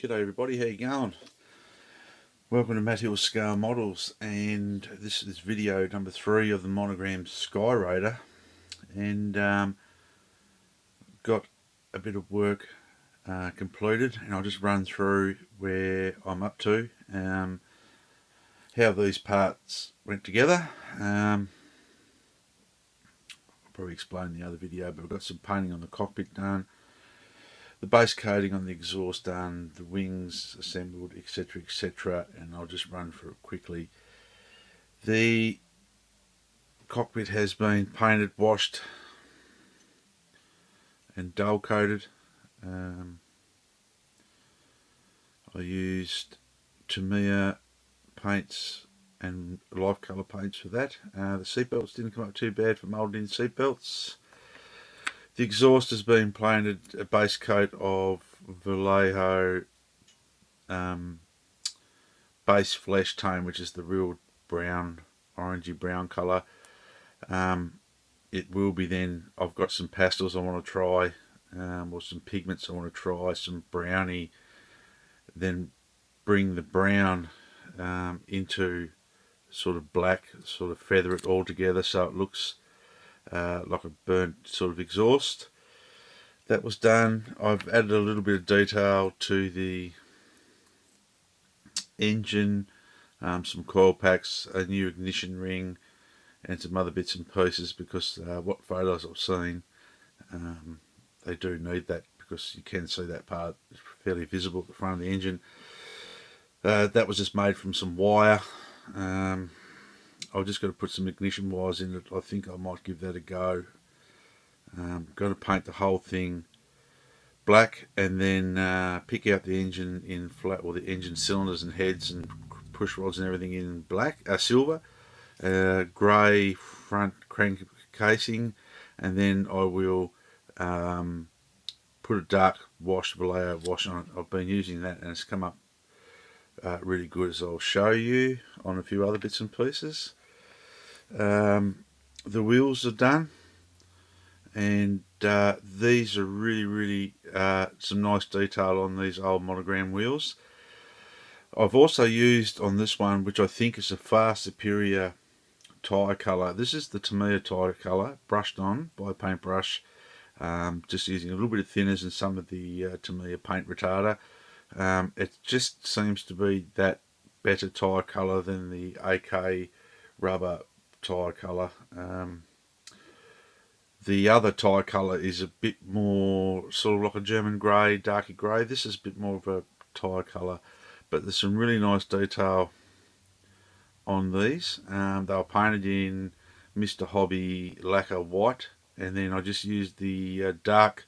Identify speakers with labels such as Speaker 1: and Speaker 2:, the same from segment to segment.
Speaker 1: G'day everybody, how you going? Welcome to Matt Hill's Scale Models, and this is video number 3 of the Monogram Skyraider, and got a bit of work completed, and I'll just run through where I'm up to, how these parts went together. I'll probably explain in the other video, but I've got some painting on the cockpit done, the base coating on the exhaust done, the wings assembled, etc, etc, and I'll just run through it quickly. The cockpit has been painted, washed and dull coated. I used Tamiya paints and life colour paints for that. The seatbelts didn't come up too bad for moulding in seatbelts. The exhaust has been painted a base coat of Vallejo base flesh tone, which is the real brown, orangey brown colour. It will be then, I've got some pastels I want to try, or some pigments I want to try, some brownie, then bring the brown into sort of black, sort of feather it all together so it looks like a burnt sort of exhaust. That was done. I've added a little bit of detail to the engine, some coil packs, a new ignition ring, and some other bits and pieces, because what photos I've seen, they do need that, because you can see that part is fairly visible at the front of the engine. That was just made from some wire. I've just got to put some ignition wires in it. I think I might give that a go. Going to paint the whole thing black, and then pick out the engine in flat, or the engine cylinders and heads and push rods and everything in black, silver, grey front crank casing, and then I will put a dark wash, Vallejo wash on it. I've been using that and it's come up really good, as I'll show you on a few other bits and pieces. The wheels are done, and these are really some nice detail on these old Monogram wheels. I've also used on this one, which I think is a far superior tyre colour. This is the Tamiya tyre colour, brushed on by a paintbrush, just using a little bit of thinners and some of the Tamiya paint retarder. It just seems to be that better tyre colour than the AK rubber tyre colour. The other tyre colour is a bit more sort of like a German grey, darky grey. This is a bit more of a tyre colour, but there's some really nice detail on these. They were painted in Mr. Hobby lacquer white, and then I just used the dark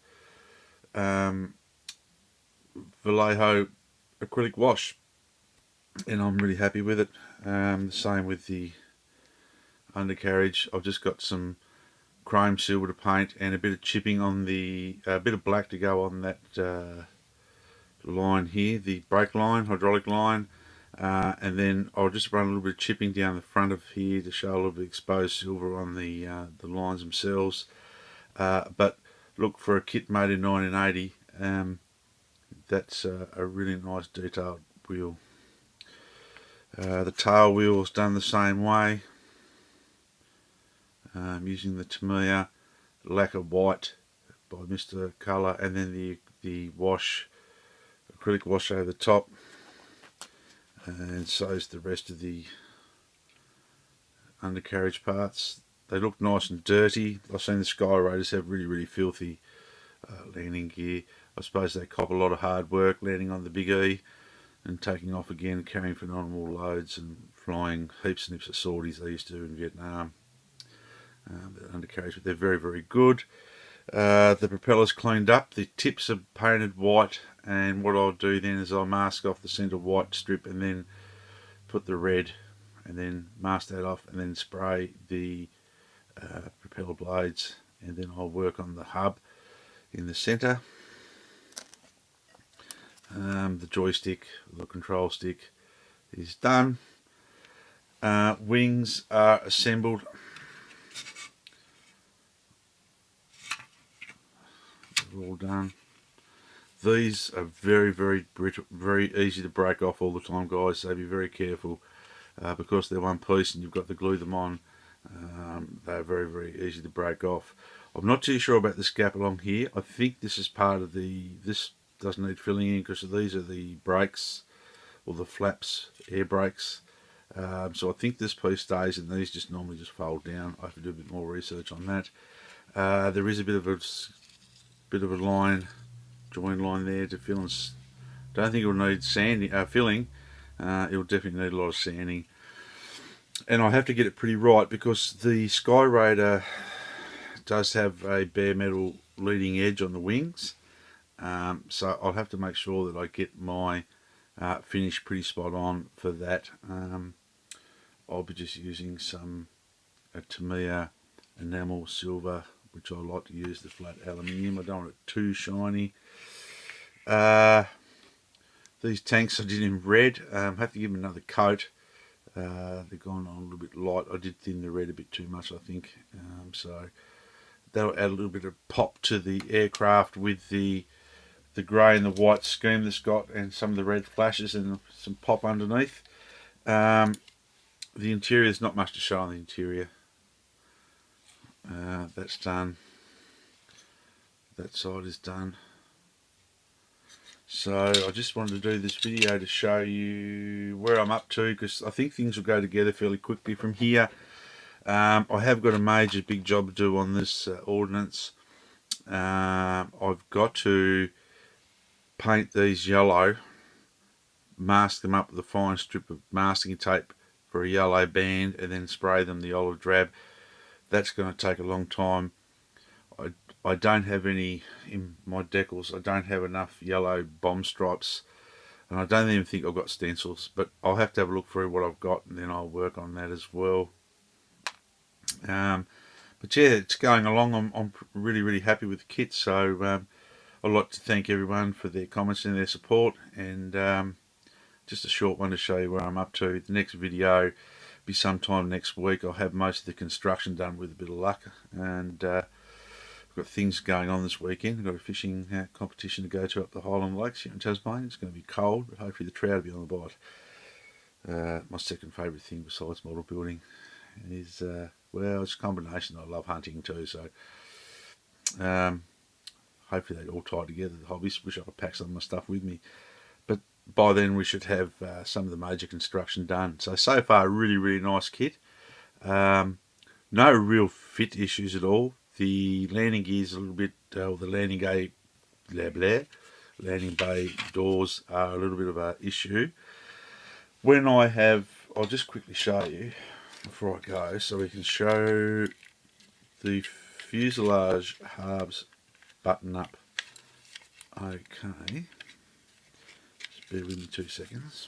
Speaker 1: Vallejo acrylic wash, and I'm really happy with it. The same with the undercarriage. I've just got some chrome silver to paint and a bit of chipping on the bit of black to go on that line here, the brake line, hydraulic line, and then I'll just run a little bit of chipping down the front of here to show a little bit of exposed silver on the lines themselves. But look, for a kit made in 1980, that's a really nice detailed wheel. The tail wheel is done the same way, using the Tamiya lacquer white by Mr. Colour, and then the wash, acrylic wash over the top, and so is the rest of the undercarriage parts. They look nice and dirty. I've seen the Skyraiders have really filthy landing gear. I suppose they cop a lot of hard work landing on the Big E and taking off again, carrying phenomenal loads and flying heaps and heaps of sorties they used to do in Vietnam. The undercarriage, but they're very good. The propeller's cleaned up, the tips are painted white, and what I'll do then is I'll mask off the centre white strip and then put the red, and then mask that off, and then spray the propeller blades, and then I'll work on the hub in the centre. The joystick, the control stick is done. Wings are assembled. They're all done. These are very, very brittle, very easy to break off all the time, guys, so be very careful. Because they're one piece and you've got to glue them on, they're very, very easy to break off. I'm not too sure about this gap along here. I think this is part of this doesn't need filling in because these are the brakes, or the flaps, air brakes. So I think this piece stays and these just normally just fold down. I have to do a bit more research on that. There is a bit of a line, join line there to fill. And don't think it will need sanding, filling. It will definitely need a lot of sanding. And I have to get it pretty right because the Skyraider does have a bare metal leading edge on the wings. So I'll have to make sure that I get my finish pretty spot on for that. I'll be just using some Tamiya enamel silver, which I like to use the flat aluminium. I don't want it too shiny. These tanks I did in red. Have to give them another coat. They've gone on a little bit light. I did thin the red a bit too much, I think. So that'll add a little bit of pop to the aircraft with the grey and the white scheme that's got, and some of the red flashes and some pop underneath. The interior, there's not much to show on the interior. That's done. That side is done. So I just wanted to do this video to show you where I'm up to, because I think things will go together fairly quickly from here. I have got a major big job to do on this ordnance. I've got to paint these yellow, mask them up with a fine strip of masking tape for a yellow band, and then spray them the olive drab. That's going to take a long time. I don't have any in my decals. I don't have enough yellow bomb stripes, and I don't even think I've got stencils, but I'll have to have a look through what I've got and then I'll work on that as well. But yeah, it's going along. I'm really, really happy with the kit. So I'd like to thank everyone for their comments and their support, and just a short one to show you where I'm up to. The next video will be sometime next week. I'll have most of the construction done with a bit of luck, and we've got things going on this weekend. We've got a fishing competition to go to up the Highland Lakes here in Tasmania. It's going to be cold, but hopefully the trout will be on the bite. My second favourite thing besides model building is, well, it's a combination. I love hunting too, so hopefully they all tie together, the hobbies. Wish I could pack some of my stuff with me. But by then we should have some of the major construction done. So far, really, really nice kit. No real fit issues at all. The landing gear's a little bit, the landing bay doors are a little bit of an issue. When I'll just quickly show you before I go, so we can show the fuselage halves button up. Okay, just bear with me 2 seconds.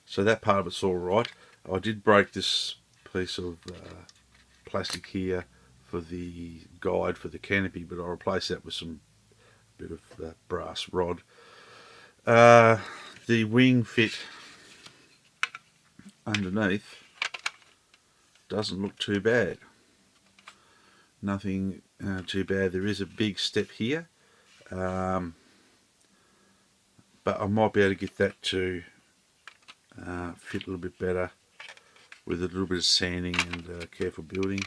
Speaker 1: So that part of it's all right. I did break this piece of plastic here for the guide for the canopy, but I'll replace that with some bit of brass rod. The wing fit underneath doesn't look too bad. Nothing too bad. There is a big step here, but I might be able to get that to fit a little bit better with a little bit of sanding and careful building.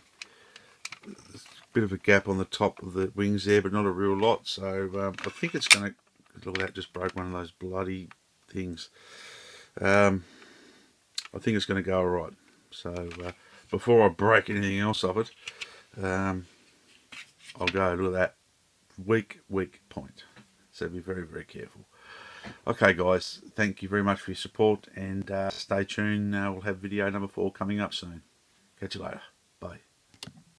Speaker 1: There's a bit of a gap on the top of the wings there, but not a real lot. So I think it's going to, look at that, just broke one of those bloody things. I think it's going to go alright. So before I break anything else of it, I'll go, look at that, weak point. So be very, very careful. Okay guys, thank you very much for your support, and stay tuned. We'll have video number 4 coming up soon. Catch you later. Bye.